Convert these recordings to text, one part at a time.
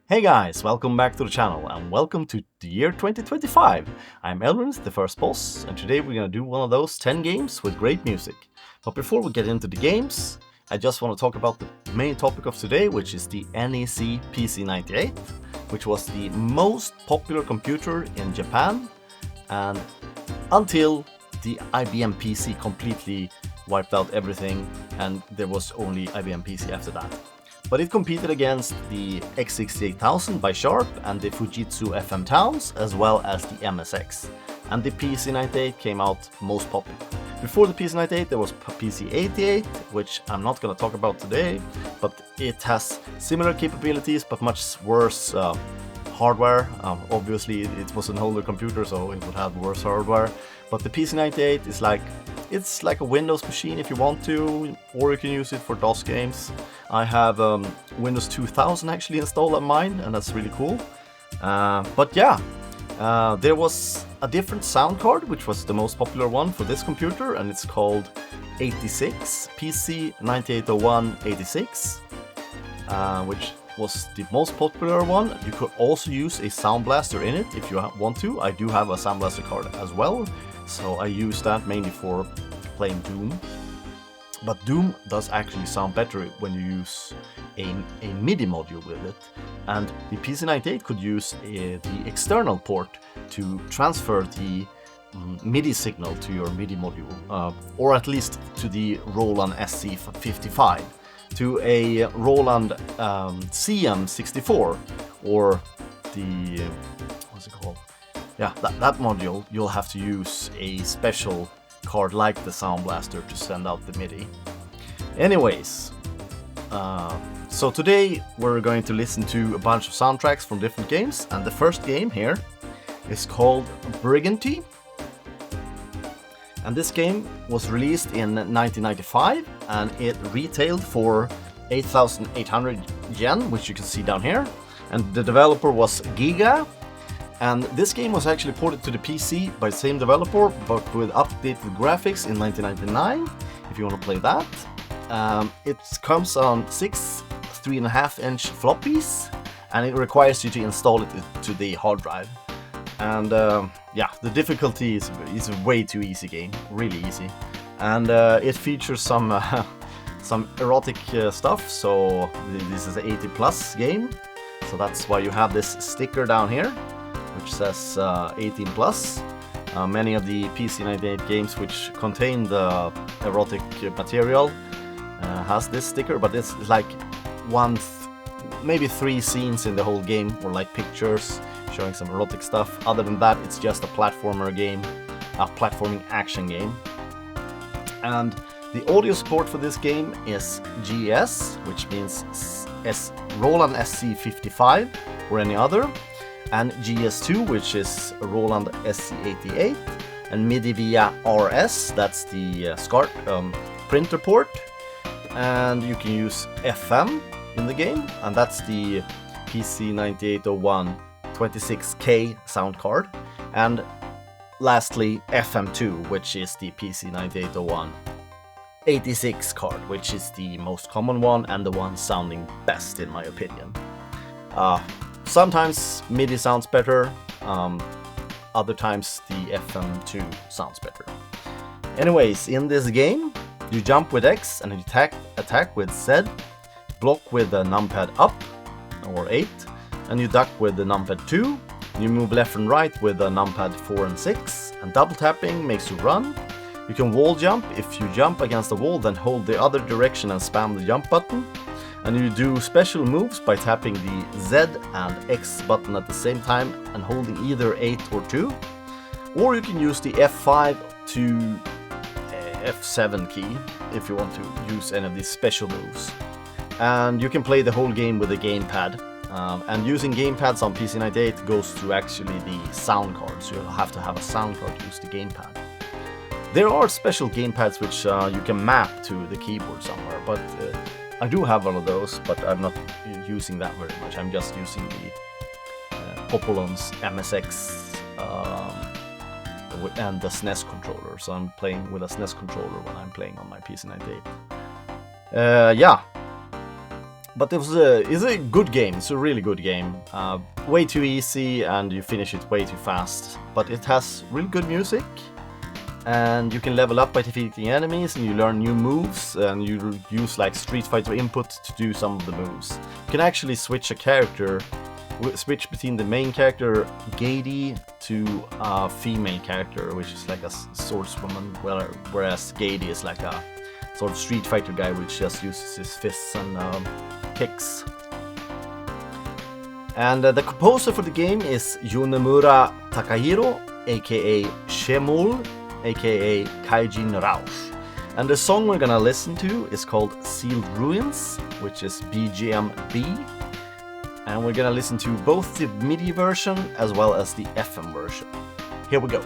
Hey guys, welcome back to the channel and welcome to the year 2025. I'm Elrinth, the first boss, and today we're gonna do one of those 10 games with great music. But before we get into the games, I just want to talk about the main topic of today, which is the NEC PC98, which was the most popular computer in Japan and until the IBM PC completely wiped out everything and there was only IBM PC after that. But it competed against the X68000 by Sharp and the Fujitsu FM Towns, as well as the MSX. And the PC98 came out most popular. Before the PC98 there was PC88, which I'm not going to talk about today, but it has similar capabilities but much worse hardware. Obviously it was an older computer, so it would have worse hardware. But the PC98 is it's like a Windows machine if you want to, or you can use it for DOS games. I have Windows 2000 actually installed on mine, and that's really cool. But yeah, there was a different sound card, which was the most popular one for this computer, and it's called 86, PC9801 86, which was the most popular one. You could also use a Sound Blaster in it if you want to. I do have a Sound Blaster card as well, so I use that mainly for playing Doom. But Doom does actually sound better when you use a MIDI module with it. And the PC98 could use the external port to transfer the MIDI signal to your MIDI module, or at least to the Roland SC88VL, to a Roland CM64, or the, what's it called? Yeah, that module. You'll have to use a special card like the Sound Blaster to send out the MIDI. Anyways, so today we're going to listen to a bunch of soundtracks from different games, and the first game here is called Briganty. And this game was released in 1995 and it retailed for 8,800 yen, which you can see down here. And the developer was Giga. And this game was actually ported to the PC by the same developer, but with updated graphics in 1999, if you want to play that. It comes on 6 3.5-inch floppies, and it requires you to install it to the hard drive. And yeah, the difficulty is a way too easy game, really easy. And it features some erotic stuff, so this is an 80+ game. So that's why you have this sticker down here, which says 18+. Many of the PC98 games which contain the erotic material has this sticker, but it's like maybe 3 scenes in the whole game, or like pictures showing some erotic stuff. Other than that, it's just a platformer game, a platforming action game. And the audio support for this game is GS, which means Roland SC55 or any other, and GS2, which is Roland SC88, and MIDI via RS, that's the SCART printer port, and you can use FM in the game, and that's the PC9801 26K sound card, and lastly FM2, which is the PC9801 86 card, which is the most common one and the one sounding best in my opinion. Sometimes MIDI sounds better, other times the FM2 sounds better. Anyways, in this game, you jump with X and you attack with Z, block with the numpad up, or 8, and you duck with the numpad 2, you move left and right with the numpad 4 and 6, and double tapping makes you run. You can wall jump. If you jump against the wall, then hold the other direction and spam the jump button. And you do special moves by tapping the Z and X button at the same time and holding either 8 or 2. Or you can use the F5 to F7 key if you want to use any of these special moves. And you can play the whole game with a gamepad. And using gamepads on PC98 goes through actually the sound card, so you'll have to have a sound card to use the gamepad. There are special gamepads which you can map to the keyboard somewhere, but I do have one of those, but I'm not using that very much. I'm just using the Popolon's MSX and the SNES controller, so I'm playing with a SNES controller when I'm playing on my PC98. Yeah. But it's a good game. It's a really good game. Way too easy, and you finish it way too fast. But it has really good music, and you can level up by defeating enemies, and you learn new moves, and you use like Street Fighter input to do some of the moves. You can actually switch a character, switch between the main character Gady to a female character, which is like a swordswoman, whereas Gady is like a sort of Street Fighter guy which just uses his fists and kicks. And the composer for the game is Yonemura Takahiro, aka Shemul, aka Kaijin Rausch. And the song we're gonna listen to is called Sealed Ruins, which is BGM B. And we're gonna listen to both the MIDI version as well as the FM version. Here we go.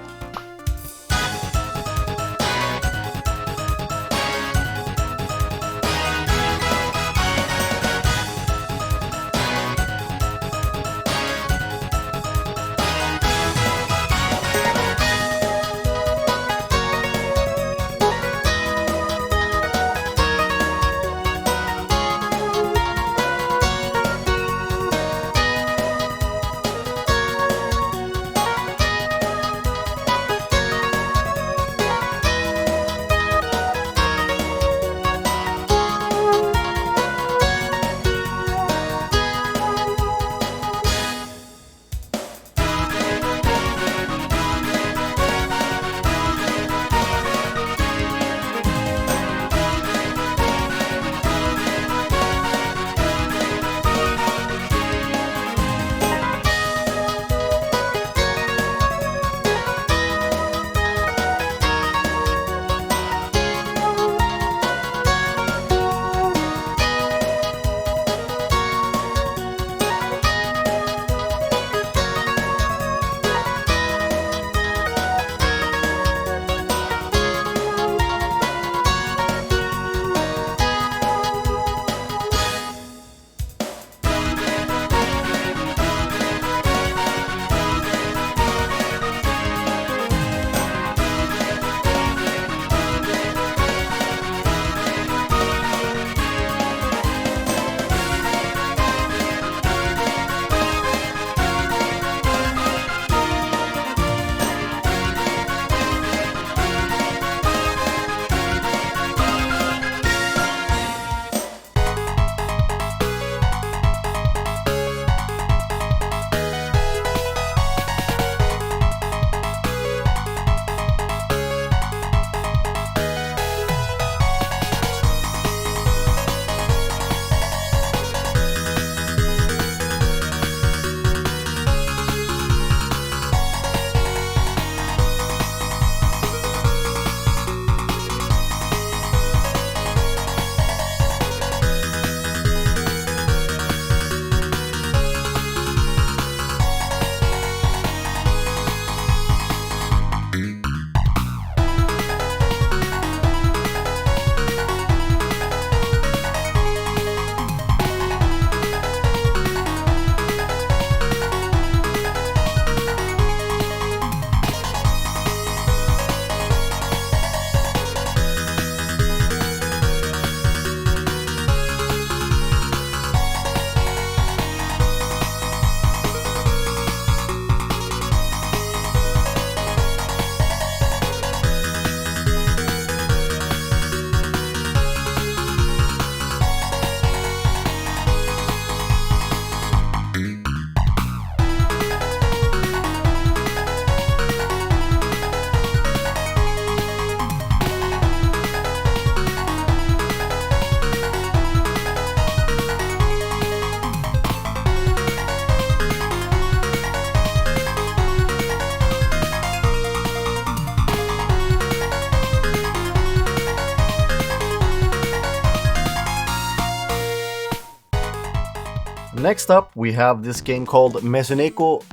Next up, we have this game called Mesuneko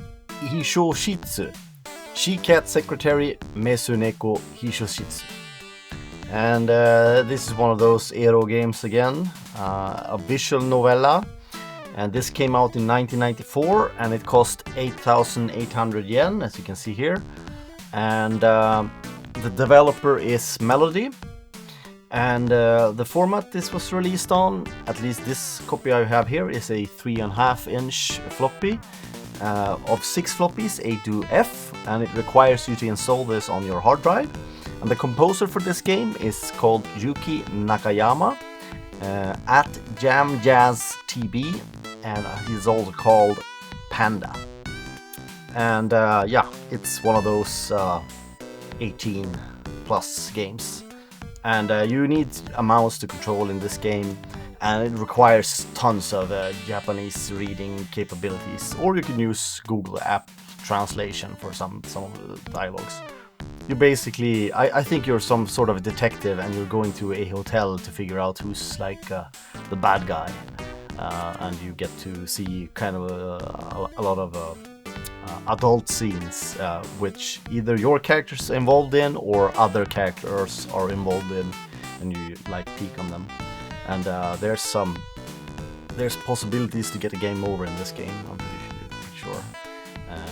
Hishoshitsu. She-Cat Secretary Mesuneko Hishoshitsu. And this is one of those Eero games again, a visual novella. And this came out in 1994 and it cost 8,800 yen, as you can see here. And the developer is Melody. And the format this was released on, at least this copy I have here, is a 3.5-inch floppy of 6 floppies, A to F, and it requires you to install this on your hard drive. And the composer for this game is called Yuki Nakayama at Jam Jazz TB, and he's also called PANDA. And yeah, it's one of those 18 plus games. And you need a mouse to control in this game, and it requires tons of Japanese reading capabilities, or you can use Google App Translation for some of the dialogues. You basically, I think you're some sort of a detective, and you're going to a hotel to figure out who's like the bad guy, and you get to see kind of a lot of adult scenes, which either your character's involved in or other characters are involved in, and you like peek on them. And there's possibilities to get a game over in this game, I'm pretty sure.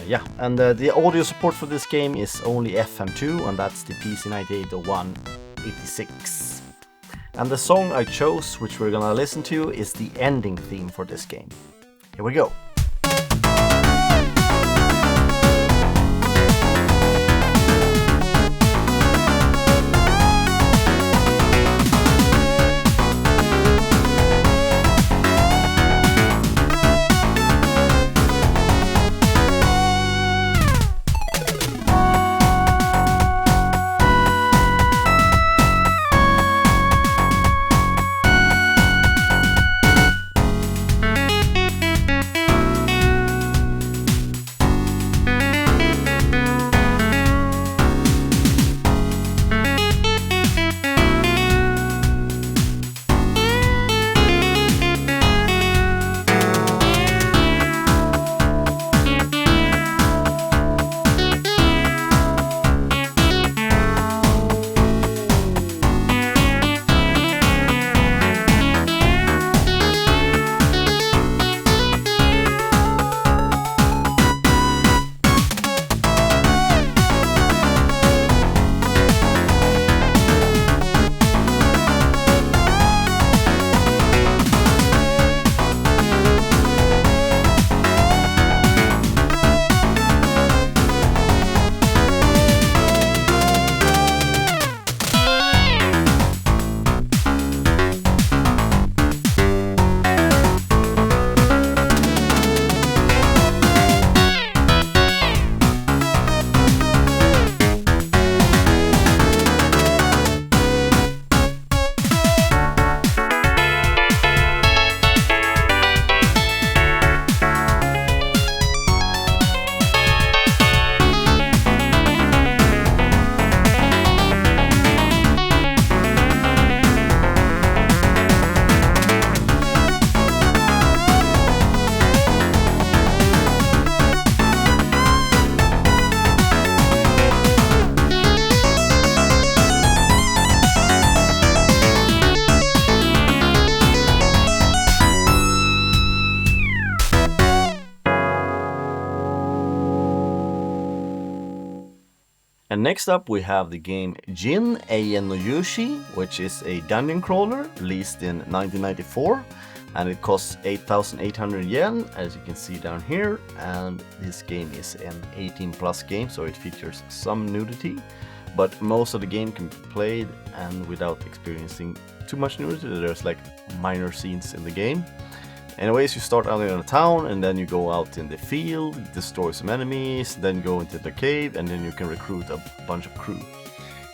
Yeah, and the audio support for this game is only FM2, and that's the PC98 0186. And the song I chose, which we're gonna listen to, is the ending theme for this game. Here we go. And next up we have the game JINN,永遠の勇士, which is a dungeon crawler released in 1994, and it costs 8,800 yen, as you can see down here. And this game is an 18 plus game, so it features some nudity, but most of the game can be played and without experiencing too much nudity. There's like minor scenes in the game. Anyways, you start out in a town, and then you go out in the field, destroy some enemies, then go into the cave, and then you can recruit a bunch of crew.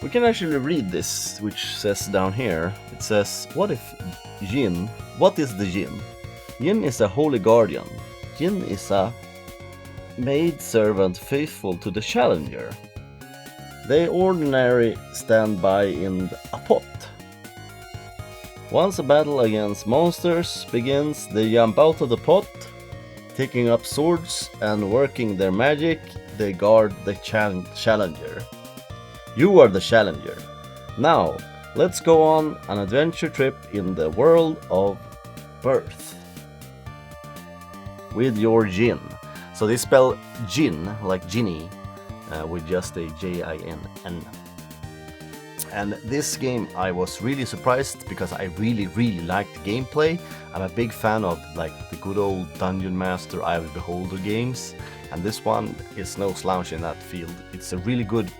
We can actually read this, which says down here, it says, what is the JINN? JINN is a holy guardian. JINN is a maid servant faithful to the challenger. They ordinarily stand by in a pot. Once a battle against monsters begins, they jump out of the pot, taking up swords and working their magic. They guard the challenger. You are the challenger. Now, let's go on an adventure trip in the world of birth with your JINN. So they spell JINN like Ginny with just a J-I-N-N. And this game I was really surprised because I really liked the gameplay. I'm a big fan of like the good old Dungeon Master, Eye of the Beholder games, and this one is no slouch in that field. It's a really good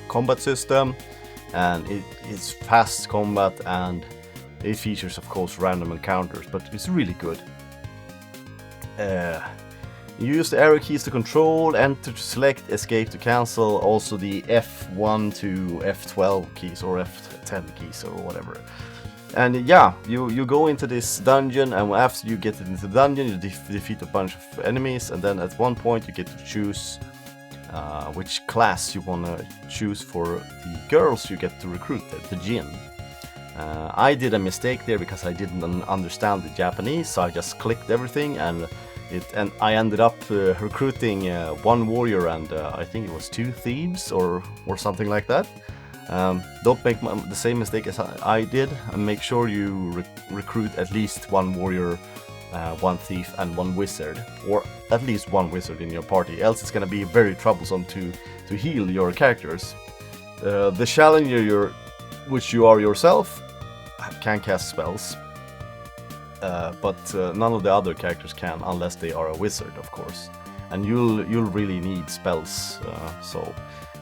combat system, and it is fast combat, and it features of course random encounters, but it's really good. You use the arrow keys to control, enter to select, escape to cancel, also the F1 to F12 keys or F10 keys or whatever. And yeah, you go into this dungeon, and after you get into the dungeon you defeat a bunch of enemies, and then at one point you get to choose which class you want to choose for the girls you get to recruit, the JINN. I did a mistake there because I didn't understand the Japanese, so I just clicked everything, and I ended up recruiting one warrior and I think it was 2 thieves or something like that. Don't make the same mistake as I did, and make sure you recruit at least 1 warrior, 1 thief and 1 wizard, or at least 1 wizard in your party, else it's gonna be very troublesome to heal your characters. The challenger, which you are yourself, can cast spells. But none of the other characters can, unless they are a wizard, of course. And you'll really need spells. So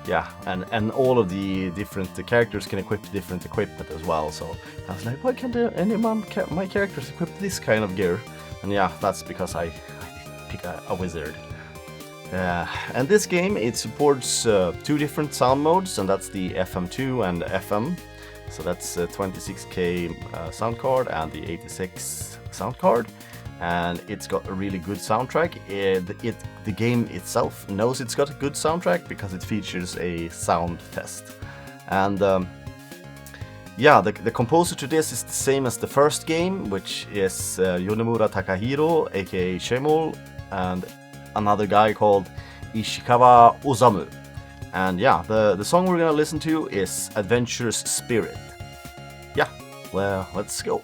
yeah, and all of the different characters can equip different equipment as well. So I was like, why can't any of my characters equip this kind of gear? And yeah, that's because I pick a wizard. And this game, it supports 2 different sound modes, and that's the FM2 and FM. So that's 26K sound card and the 86 sound card, and it's got a really good soundtrack. The game itself knows it's got a good soundtrack because it features a sound test. And yeah, the composer to this is the same as the first game, which is Yonemura Takahiro, aka Shemol, and another guy called Ishikawa Osamu. And yeah, the song we're gonna listen to is Adventurous Spirit. Yeah, well, let's go.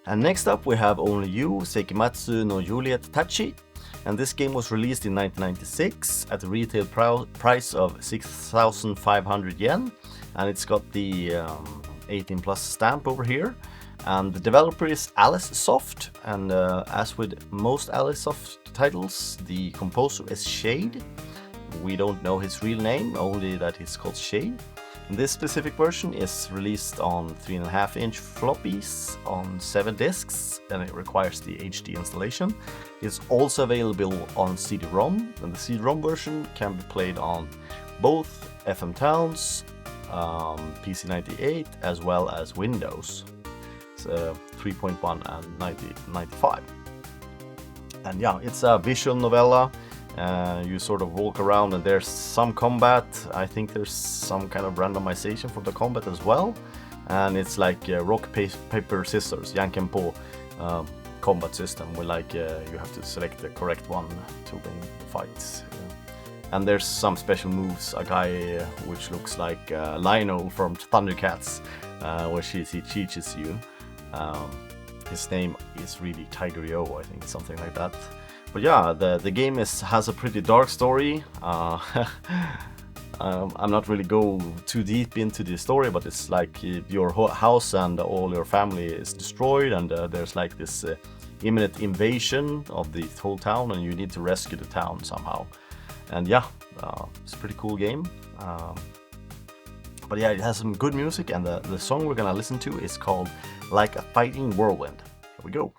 And next up we have Only You, Seikimatsu no Juliet-tachi. And this game was released in 1996 at a retail price of 6,500 yen, and it's got the 18 plus stamp over here. And the developer is Alicesoft, and as with most Alicesoft titles, the composer is Shade. We don't know his real name, only that he's called Shade. This specific version is released on 3.5-inch floppies on 7 discs, and it requires the HD installation. It's also available on CD-ROM, and the CD-ROM version can be played on both FM Towns, PC98, as well as Windows. It's 3.1 and 95. And yeah, it's a visual novella. You sort of walk around and there's some combat. I think there's some kind of randomization for the combat as well. And it's like rock, paper, scissors, Yankenpo combat system where like you have to select the correct one to win the fights. And there's some special moves, a guy which looks like Lionel from Thundercats, where he teaches you. His name is really Tiger-Yo, I think, something like that. But yeah, the game has a pretty dark story. I'm not really go too deep into the story, but it's like your house and all your family is destroyed, and there's like this imminent invasion of the whole town, and you need to rescue the town somehow. And yeah, it's a pretty cool game. But yeah, it has some good music, and the song we're gonna listen to is called Like a Fighting Whirlwind. Here we go.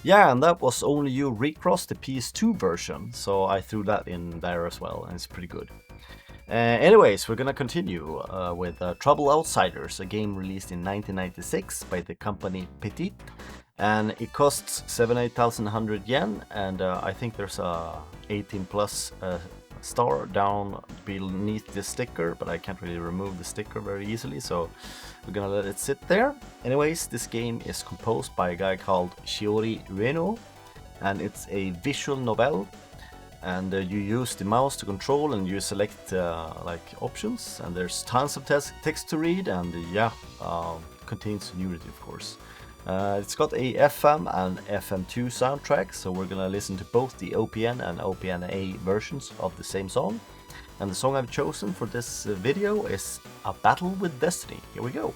Yeah, and that was Only You Recross, the PS2 version, so I threw that in there as well, and it's pretty good. Anyways, we're gonna continue with Trouble Outsiders, a game released in 1996 by the company Petit, and it costs 7,800 yen, and I think there's a 18 plus star down beneath the sticker, but I can't really remove the sticker very easily, so we're gonna let it sit there. Anyways, this game is composed by a guy called Shiori Ueno, and it's a visual novel. and you use the mouse to control, and you select like options, and there's tons of text to read, and contains nudity, of course. It's got a FM and FM2 soundtrack, so we're gonna listen to both the OPN and OPNA versions of the same song. And the song I've chosen for this video is A Battle with Destiny. Here we go.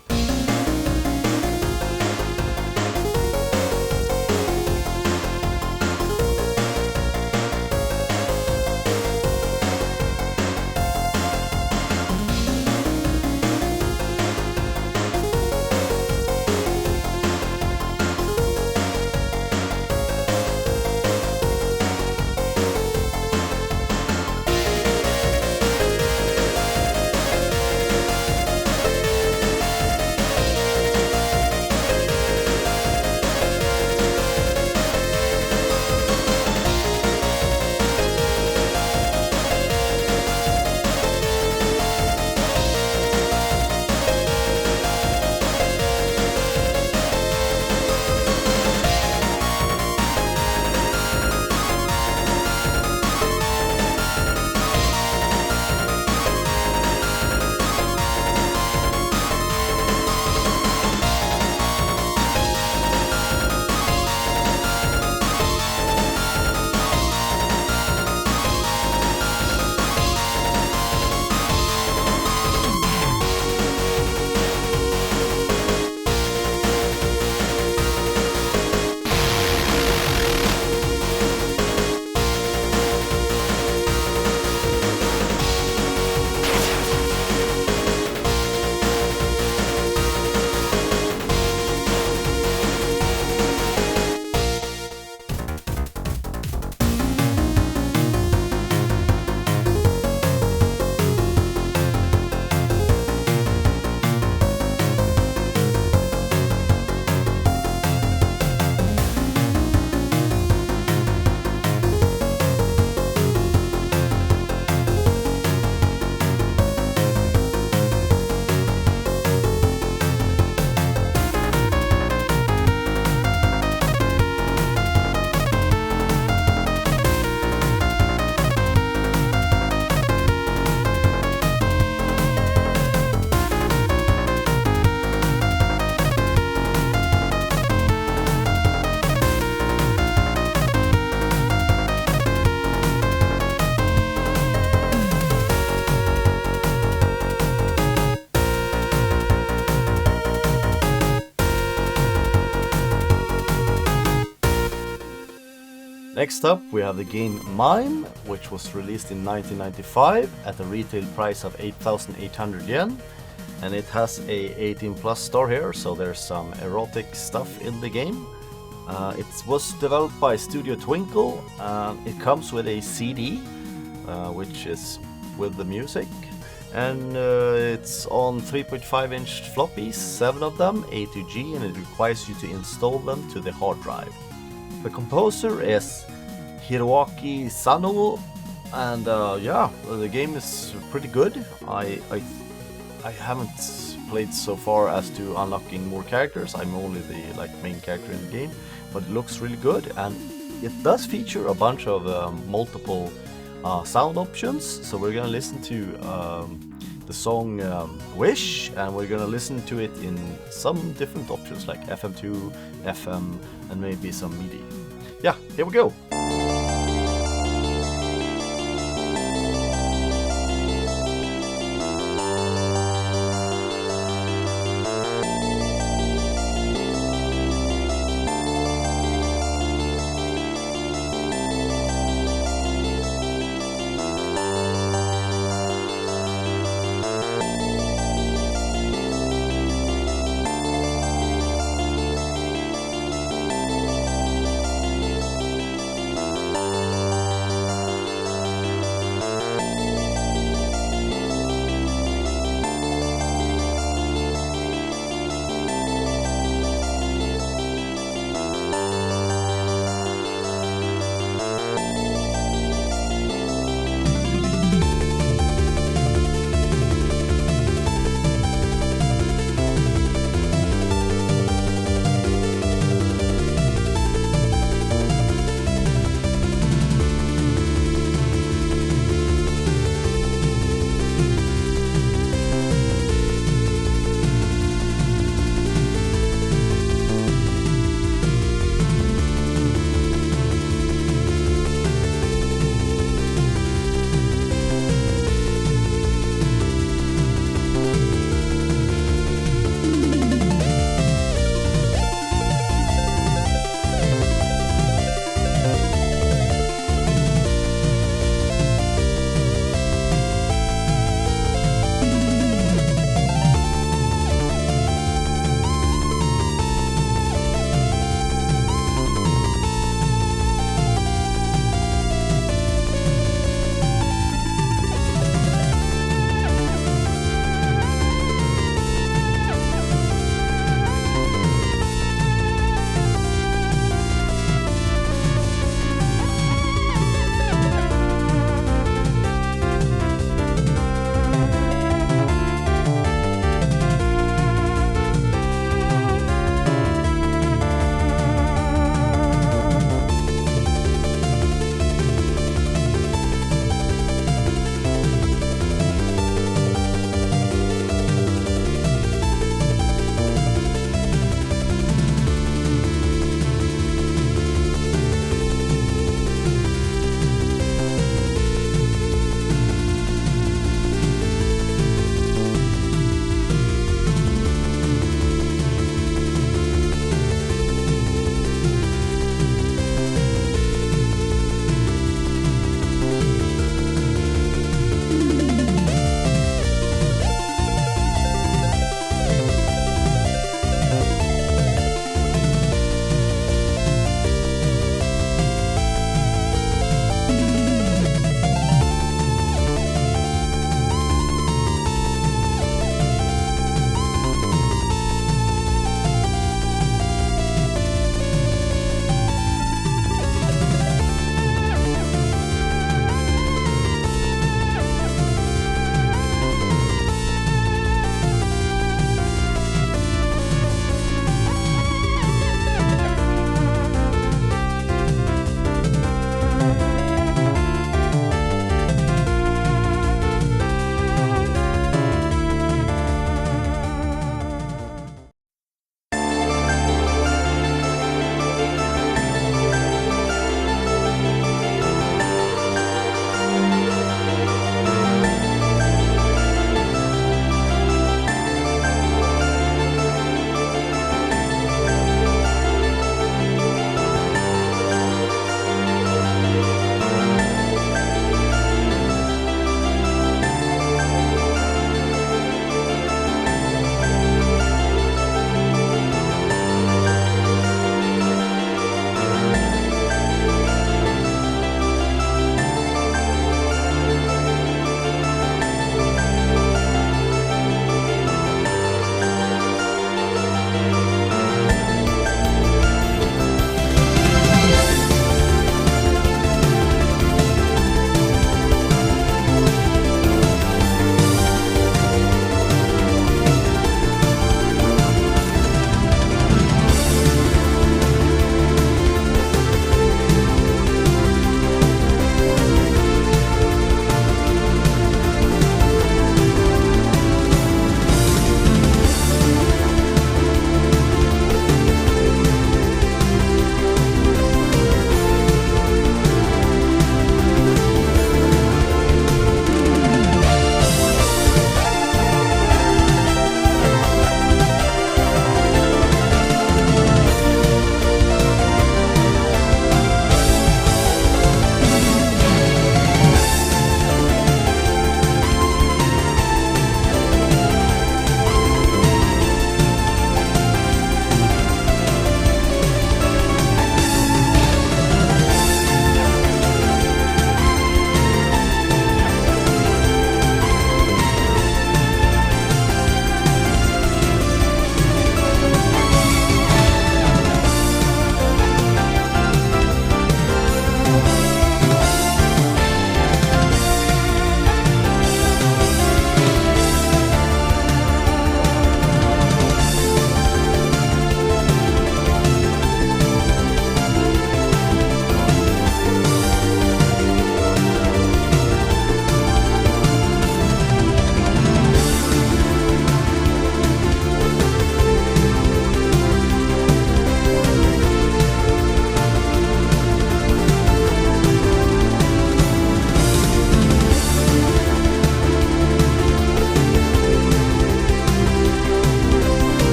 Next up, we have the game MIME, which was released in 1995 at a retail price of 8,800 yen. And it has a 18 plus star here, so there's some erotic stuff in the game. It was developed by Studio Twinkle. It comes with a CD, which is with the music. And it's on 3.5-inch floppies, 7 of them, A to G, and it requires you to install them to the hard drive. The composer is Hiroaki Sano, and the game is pretty good. I haven't played so far as to unlocking more characters. I'm only the main character in the game, but it looks really good, and it does feature a bunch of multiple sound options. So we're gonna listen to the song Wish, and we're gonna listen to it in some different options like FM2, FM, and maybe some MIDI. Yeah, here we go.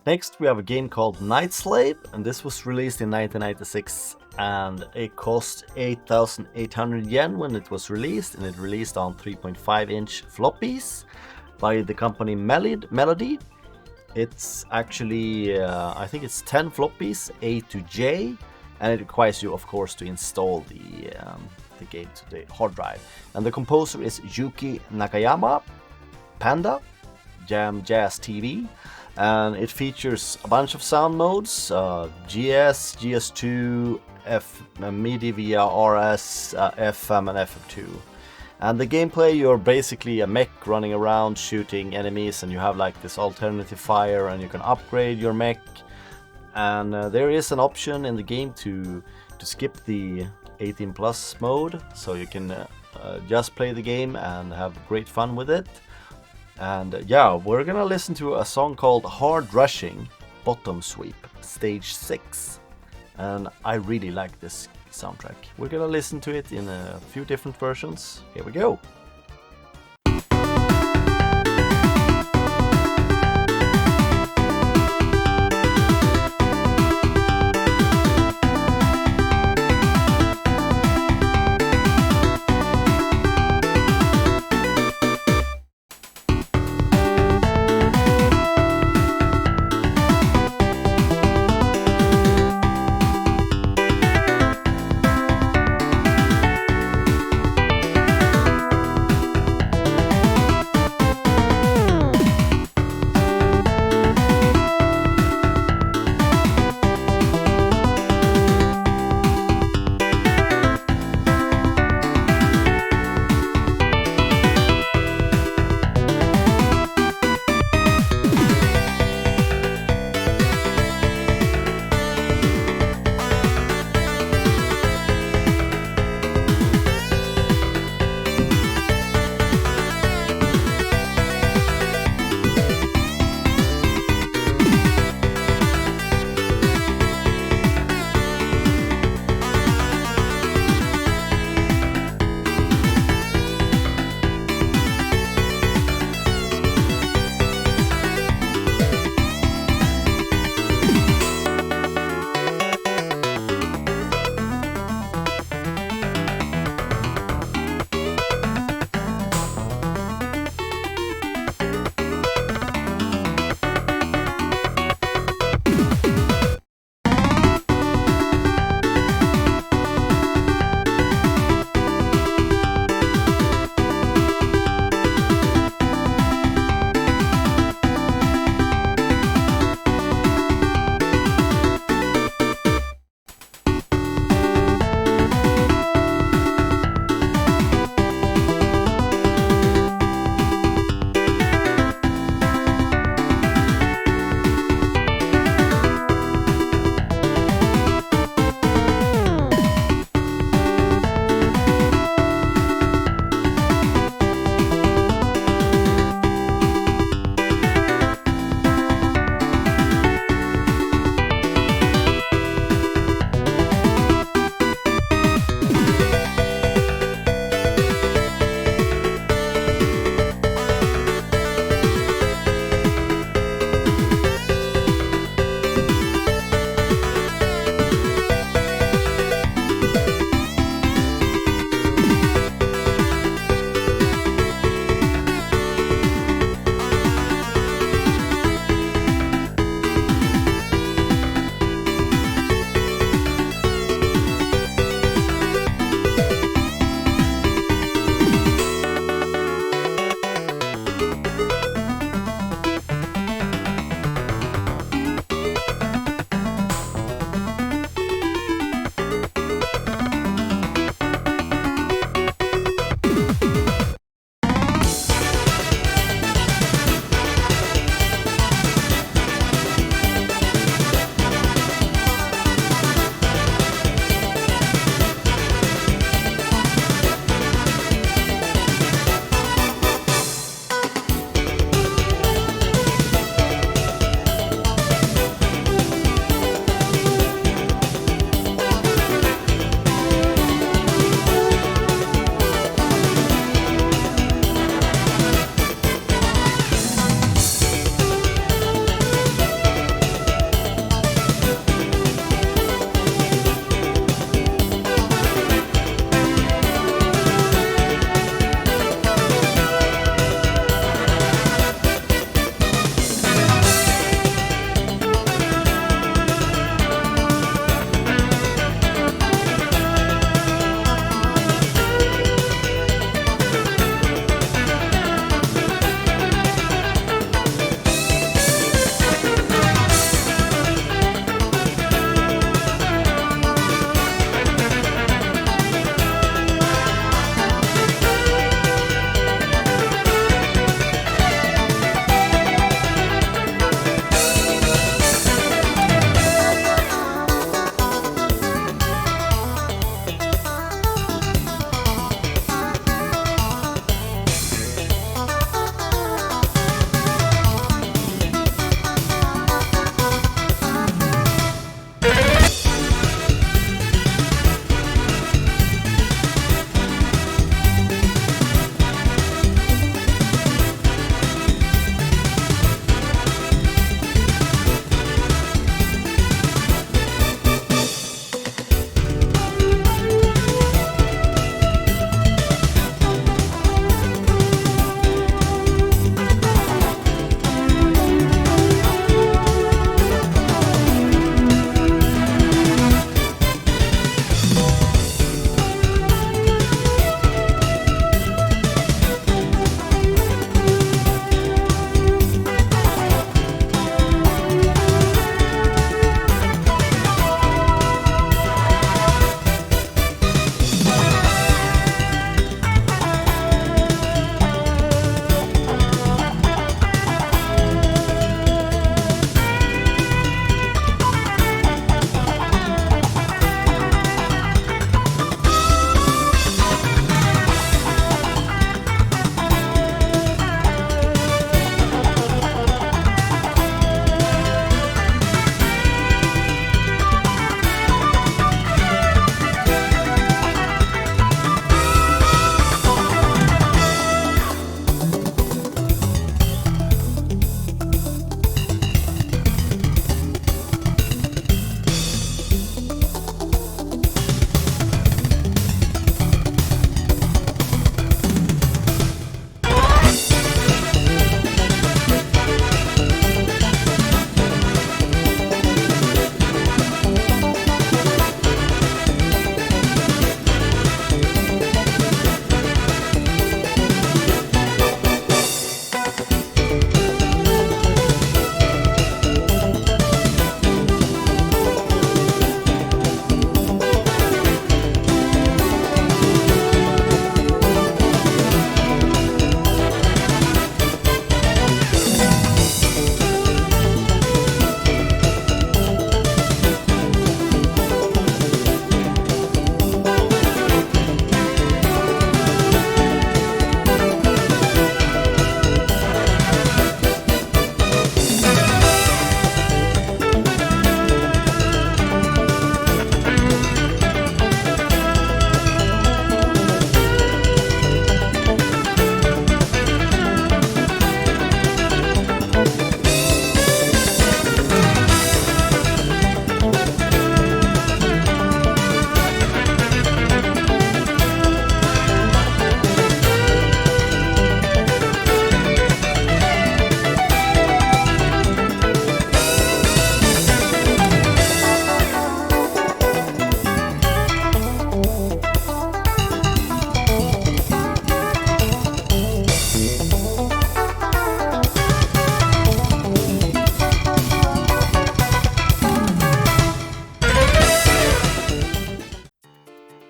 Next, we have a game called Night Slave, and this was released in 1996, and it cost 8,800 yen when it was released, and it released on 3.5-inch floppies by the company Melody. It's actually, I think it's 10 floppies, A to J, and it requires you, of course, to install the game to the hard drive. And the composer is Yuki Nakayama, PANDA, Jam Jazz TV, and it features a bunch of sound modes, GS, GS2, MIDI via RS, FM and FM2. And the gameplay, you're basically a mech running around shooting enemies, and you have like this alternative fire, and you can upgrade your mech. And there is an option in the game to skip the 18 plus mode, so you can just play the game and have great fun with it. And yeah, we're gonna listen to a song called Hard Rushing Bottom Sweep Stage 6, and I really like this soundtrack. We're gonna listen to it in a few different versions. Here we go.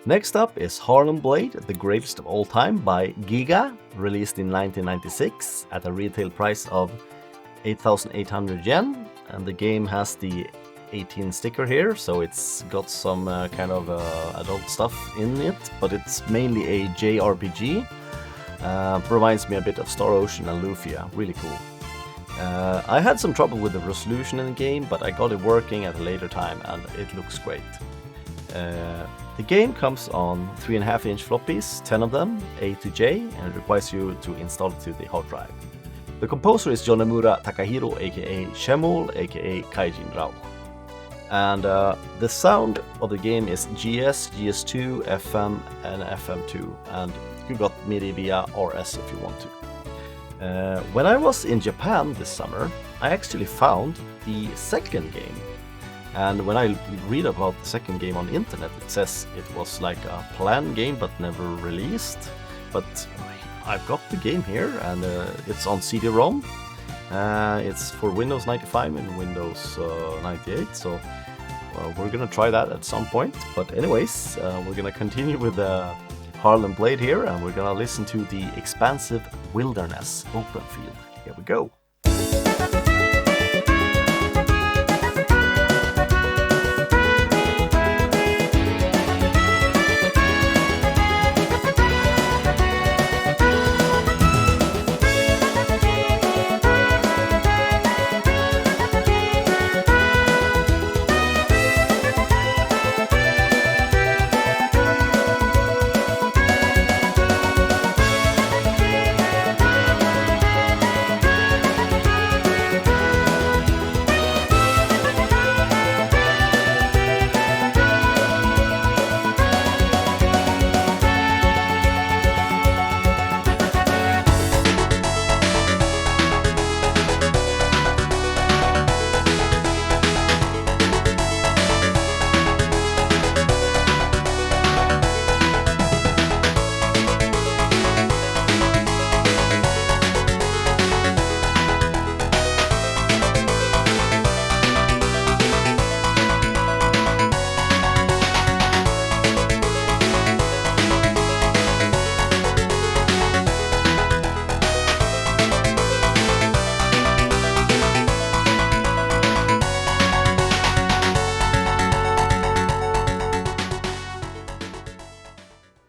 Next up is Harlem Blade, the greatest of all time by Giga, released in 1996 at a retail price of 8,800 yen, and the game has the 18 sticker here, so it's got some kind of adult stuff in it, but it's mainly a JRPG. Reminds me a bit of Star Ocean and Lufia, really cool. I had some trouble with the resolution in the game, but I got it working at a later time and it looks great. The game comes on 3.5-inch floppies, 10 of them, A to J, and it requires you to install it to the hard drive. The composer is Yonemura Takahiro, aka Shemul, aka Kaijin Rao. And the sound of the game is GS, GS2, FM, and FM2, and you got MIDI via RS if you want to. When I was in Japan this summer, I actually found the second game. And when I read about the second game on the internet, it says it was like a planned game but never released. But I've got the game here, and it's on CD-ROM. It's for Windows 95 and Windows 98, so we're gonna try that at some point. But anyways, we're gonna continue with the Harlem Blade here, and we're gonna listen to the Expansive Wilderness open field. Here we go.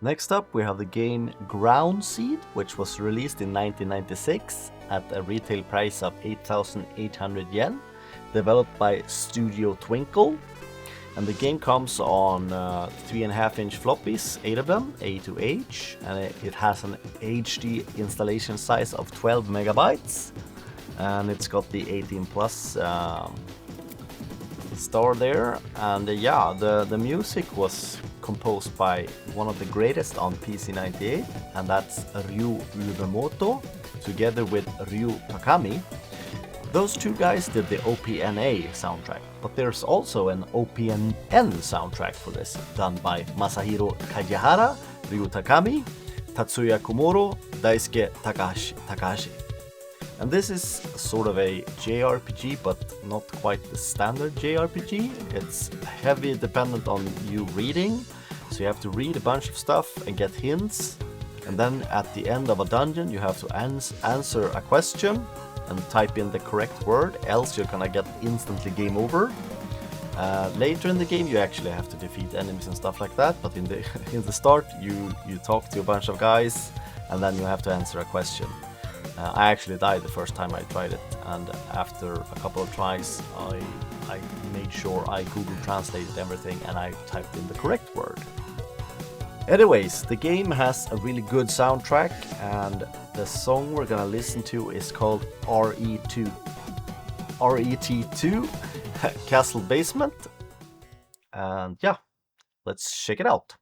Next up we have the game Grounseed, which was released in 1996 at a retail price of 8,800 yen, developed by Studio Twinkle. And the game comes on 3.5-inch floppies, 8 of them, A to H, and it has an HD installation size of 12 megabytes, and it's got the 18 plus star there. And yeah, the music was composed by one of the greatest on PC98, and that's Ryu Uemoto together with Ryu Takami. Those two guys did the OPNA soundtrack, but there's also an OPNN soundtrack for this, done by Masahiro Kajihara, Ryu Takami, Tatsuya Komuro, Daisuke Takahashi. And this is sort of a JRPG, but not quite the standard JRPG. It's heavy dependent on you reading, so you have to read a bunch of stuff and get hints, and then at the end of a dungeon you have to answer a question and type in the correct word, else you're gonna get instantly game over. Later in the game you actually have to defeat enemies and stuff like that, but in the start you talk to a bunch of guys and then you have to answer a question. I actually died the first time I tried it, and after a couple of tries I made sure I Google translated everything and I typed in the correct word. Anyways, the game has a really good soundtrack, and the song we're gonna listen to is called RET2 Castle Basement, and yeah, let's check it out.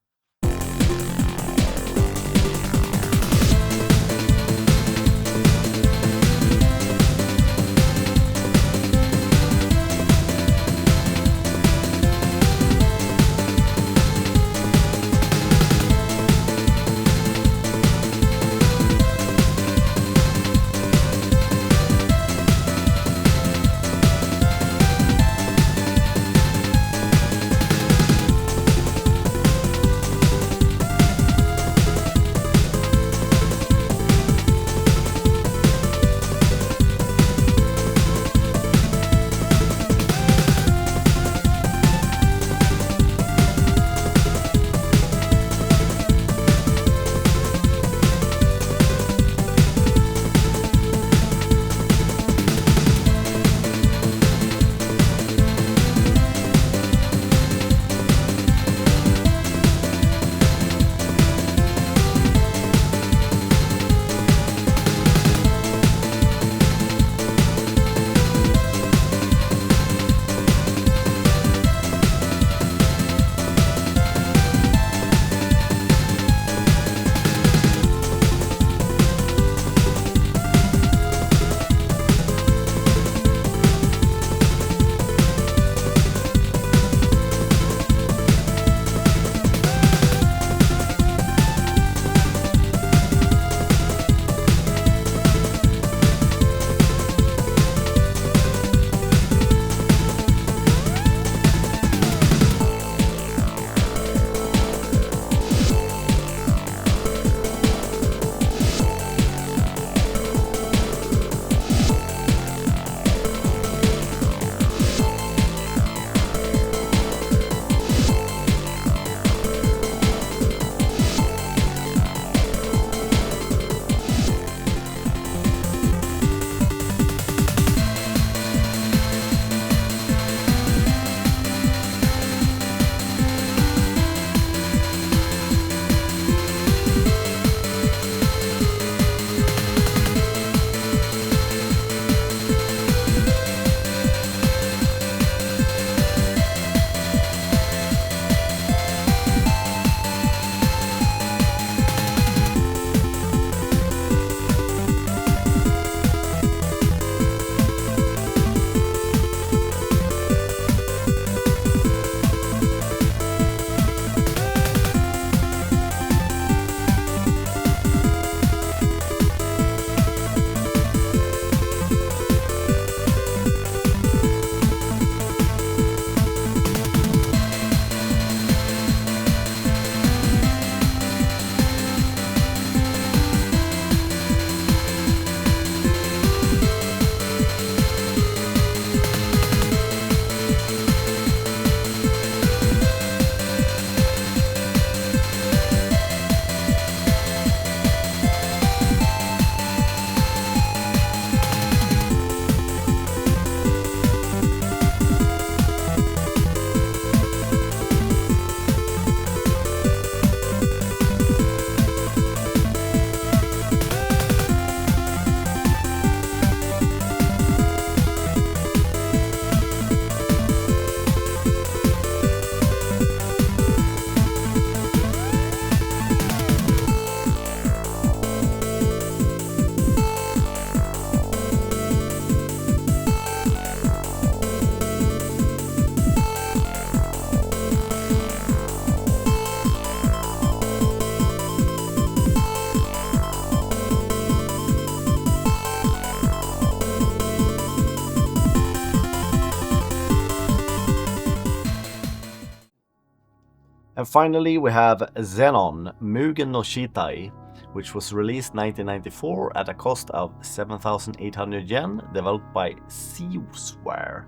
And finally we have Xenon Mugen no Shitai, which was released 1994 at a cost of 7,800 yen, developed by Seaware.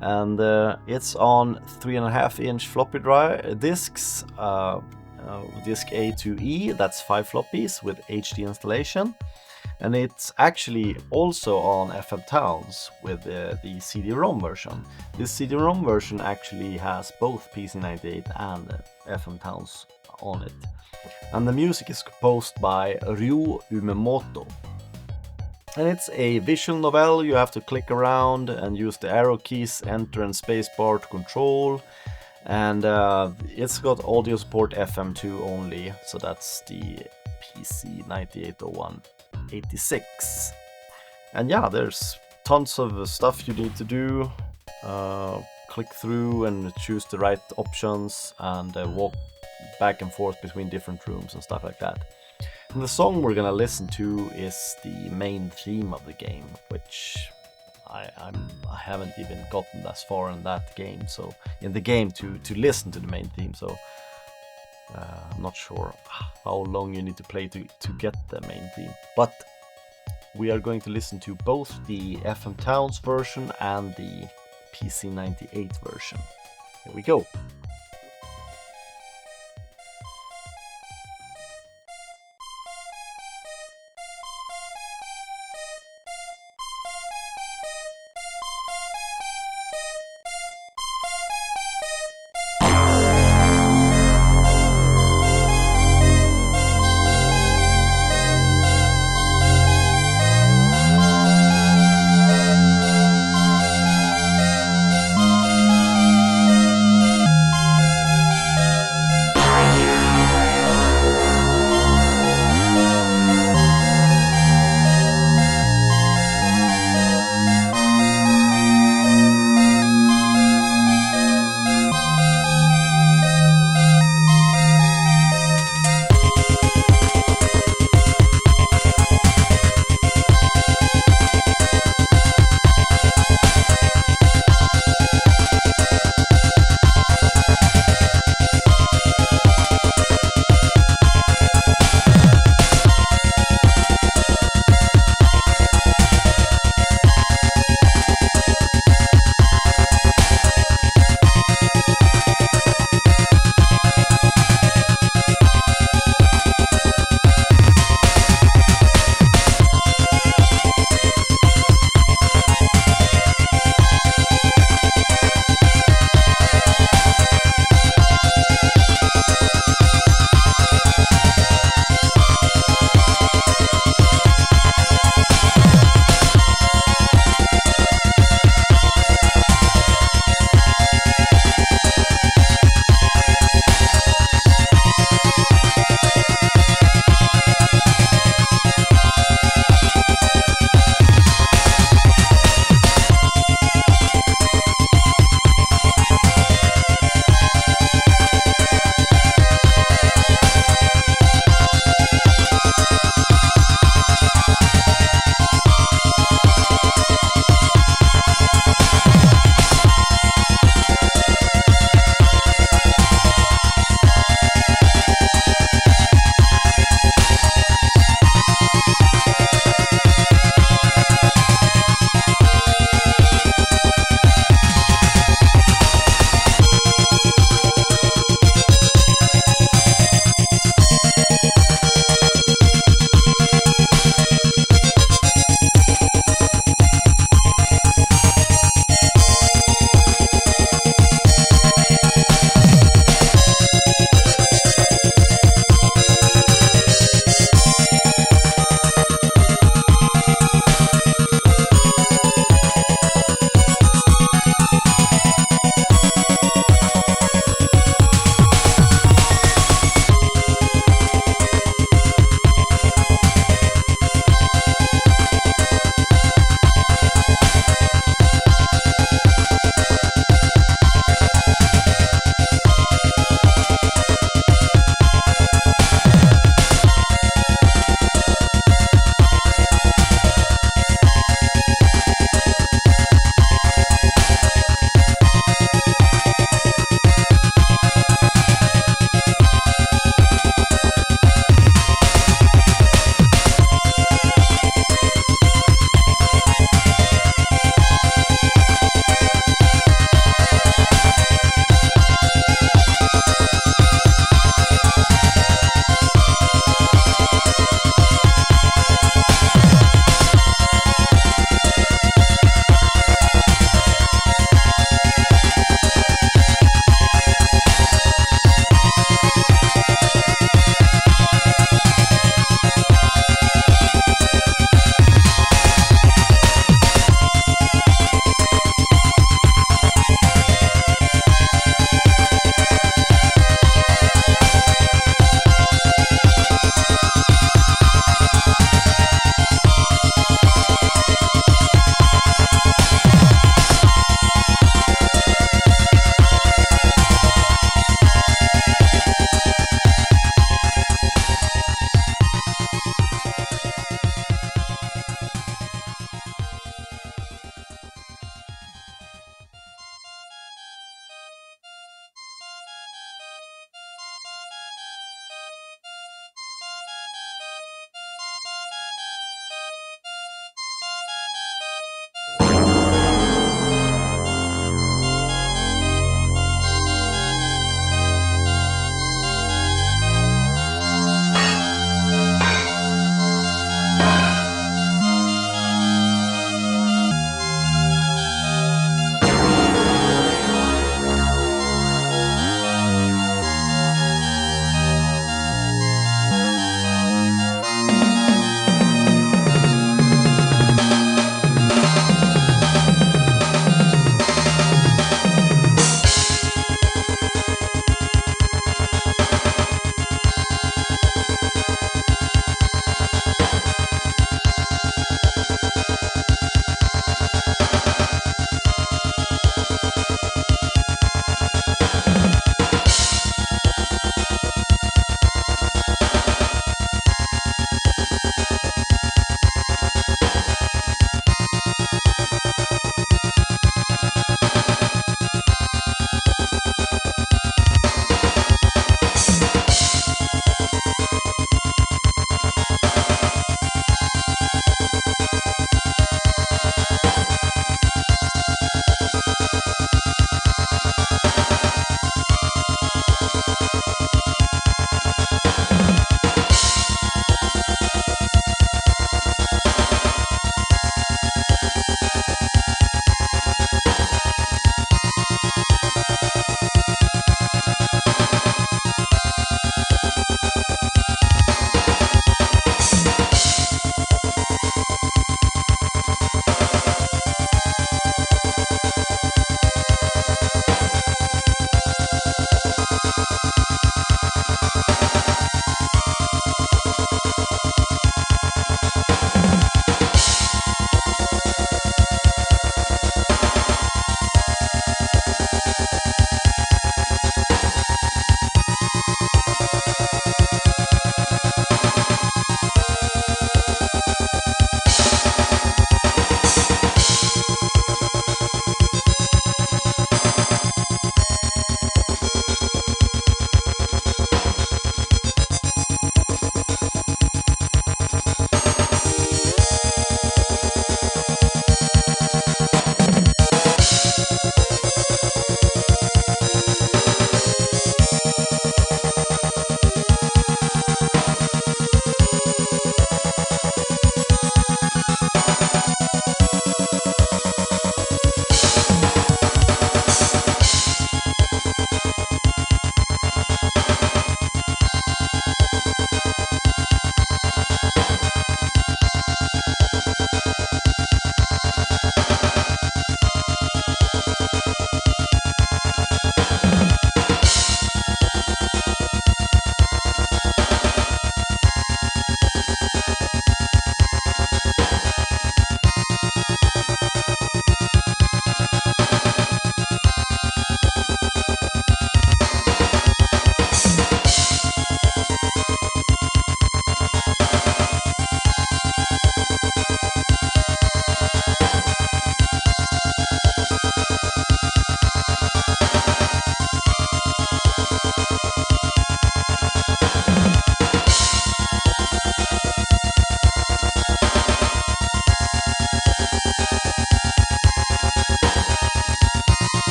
And it's on 3.5-inch floppy drive discs, disk A to E, that's 5 floppies with HD installation. And it's actually also on FM Towns with the CD-ROM version. This CD-ROM version actually has both PC98 and FM Towns on it. And the music is composed by Ryu Umemoto. And it's a visual novel. You have to click around and use the arrow keys, enter and spacebar to control. And it's got audio support FM2 only, so that's the PC980186. And yeah, there's tons of stuff you need to do. Click through and choose the right options and walk back and forth between different rooms and stuff like that. And the song we're gonna listen to is the main theme of the game, which I haven't even gotten as far in that game, so in the game to listen to the main theme, so I'm not sure how long you need to play to get the main theme. But we are going to listen to both the FM Towns version and the PC98 version. Here we go.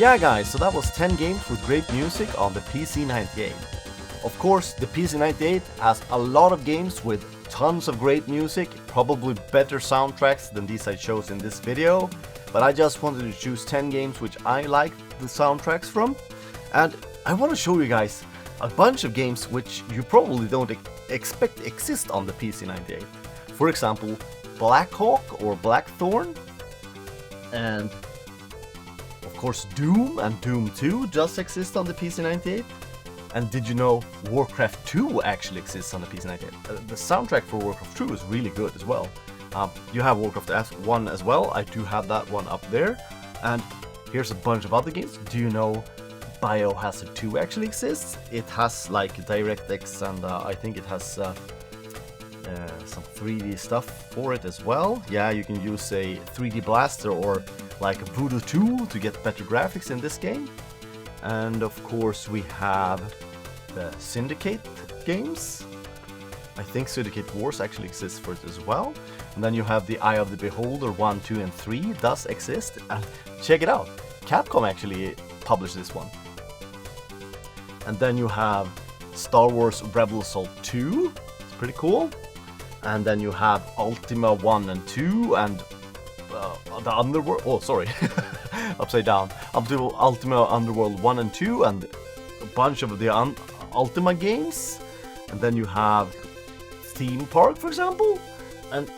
Yeah guys, so that was 10 games with great music on the PC98. Of course, the PC98 has a lot of games with tons of great music, probably better soundtracks than these I chose in this video, but I just wanted to choose 10 games which I like the soundtracks from, and I want to show you guys a bunch of games which you probably don't expect exist on the PC98. For example, Black Hawk or Blackthorn, and of course Doom and Doom 2 just exist on the PC98. And did you know Warcraft 2 actually exists on the PC98? The soundtrack for Warcraft 2 is really good as well. You have Warcraft 1 as well, I do have that one up there. And here's a bunch of other games. Do you know Biohazard 2 actually exists? It has like DirectX and I think it has some 3D stuff for it as well. Yeah, you can use a 3D blaster or like a Voodoo 2 to get better graphics in this game. And of course we have the Syndicate games. I think Syndicate Wars actually exists for it as well. And then you have the Eye of the Beholder 1, 2 and 3 does exist. And check it out, Capcom actually published this one. And then you have Star Wars Rebel Assault 2, it's pretty cool. And then you have Ultima 1 and 2 and the Underworld, oh sorry, upside down. Ultima Underworld 1 and 2 and a bunch of the Ultima games. And then you have Theme Park, for example. And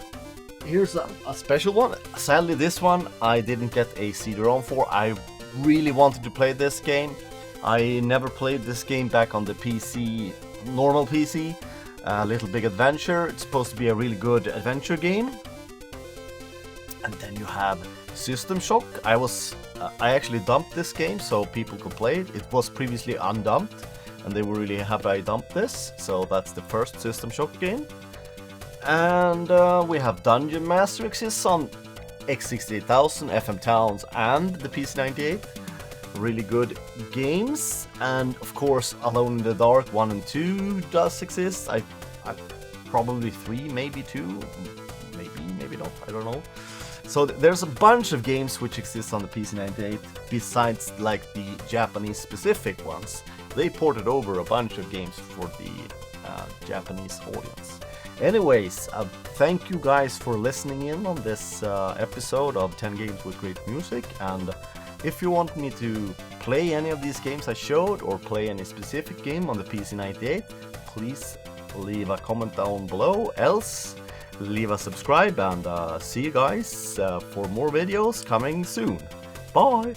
here's a special one. Sadly, this one I didn't get a CD-ROM for. I really wanted to play this game. I never played this game back on the PC, normal PC. Little Big Adventure. It's supposed to be a really good adventure game. And then you have System Shock. I actually dumped this game so people could play it. It was previously undumped and they were really happy I dumped this. So that's the first System Shock game. And we have Dungeon Master exists on X68000, FM Towns and the PC98. Really good games. And of course Alone in the Dark 1 and 2 does exist. I probably 3, maybe 2, maybe not, I don't know. So there's a bunch of games which exist on the PC98 besides like the Japanese specific ones. They ported over a bunch of games for the Japanese audience. Anyways, thank you guys for listening in on this episode of 10 games with great music, and if you want me to play any of these games I showed or play any specific game on the PC98, please leave a comment down below, else leave a subscribe, and see you guys for more videos coming soon. Bye!